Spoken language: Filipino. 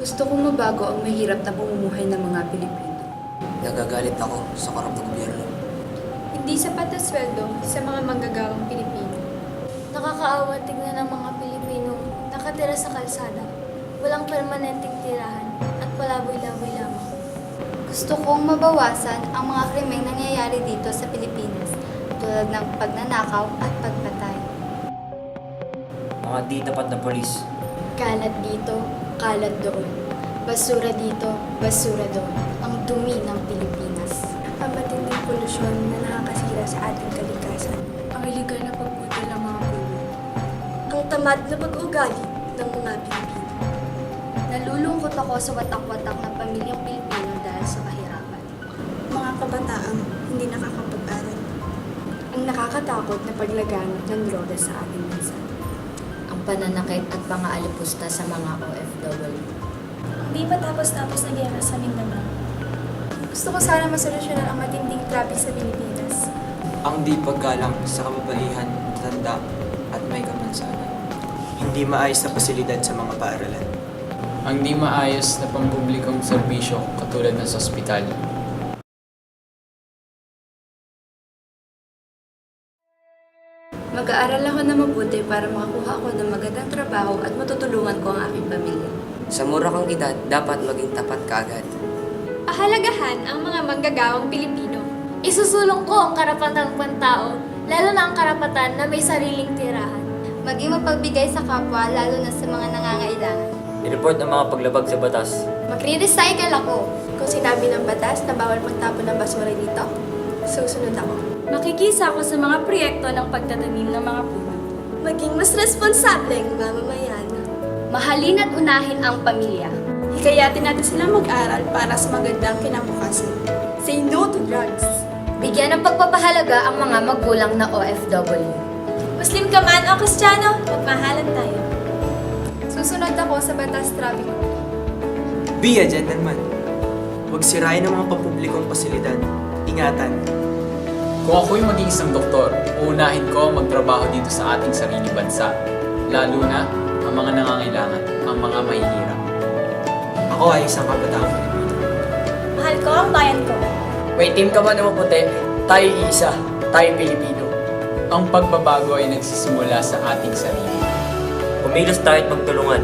Gusto kong mabago ang mahirap na pamumuhay ng mga Pilipino. Nagagalit ako sa korap na gobyerno. Hindi sapat na sweldo sa mga manggagawang Pilipino. Nakakaawa tignan ng mga Pilipino nakatira sa kalsada, walang permanenteng tirahan at palaboy-laboy lamang. Gusto kong mabawasan ang mga krimeng nangyayari dito sa Pilipinas, tulad ng pagnanakaw at pagpatay. Mga di tapat na polis. Kalat dito, kalat doon. Basura dito, basura doon. Ang dumi ng Pilipinas. Ang matinding polusyon na nakakasira sa ating kalikasan. Ang iligal na pagputol ng mga puno. Ang tamad na pag-ugali ng mga Pilipino. Nalulungkot ako sa watak-watak ng pamilyang Pilipino dahil sa kahirapan. Mga kabataang hindi nakakapag-aral. Ang nakakatakot na paglaganap ng droga sa ating bansa. Ang pananakit at pang-aalipusta sa mga OFW. Hindi pa tapos-tapos na gera sa Mindanao. Gusto ko sana masolusyonan ang matinding traffic sa Pilipinas. Ang di paggalang sa kababaihan, tanda at may kapansanan. Hindi maayos na pasilidad sa mga paaralan. Ang di maayos na pampublikong serbisyo katulad ng sa ospital. Mag-aaral ako na mabuti para makakuha ako ng magandang trabaho at matutulungan ko ang aking pamilya. Sa mura kang edad, dapat maging tapat ka agad. Pahalagahan ang mga manggagawang Pilipino. Isusulong ko ang karapatang pantao, lalo na ang karapatan na may sariling tirahan. Maging mapagbigay sa kapwa, lalo na sa mga nangangailangan. I-report ang mga paglabag sa batas. Magre-recycle ako. Kung sinabi ng batas na bawal magtapon ng basura dito, susunod ako. Makikisa ako sa mga proyekto ng pagtatanim ng mga puno. Maging mas responsableng mamamayan. Mahalin at unahin ang pamilya. Hikayatin natin sila mag-aral para sa magandang kinabukasan. Say no to drugs. Bigyan ng pagpapahalaga ang mga magulang na OFW. Muslim ka man o Kristiyano, magmahalan tayo. Susunod ako sa batas traffic. Be a gentleman. Huwag sirain ang mga pampublikong pasilidad. Ingatan. Kung ako'y maging isang doktor, uunahin ko ang magtrabaho dito sa ating sariling bansa. Lalo na ang mga nangangailangan, ang mga mahihirap. Ako ay isang kabataang Pilipino. Mahal ko ang bayan ko. May team ka man na maputi, tayo isa, tayo Pilipino. Ang pagbabago ay nagsisimula sa ating sarili. Kumilos tayo at magtulungan.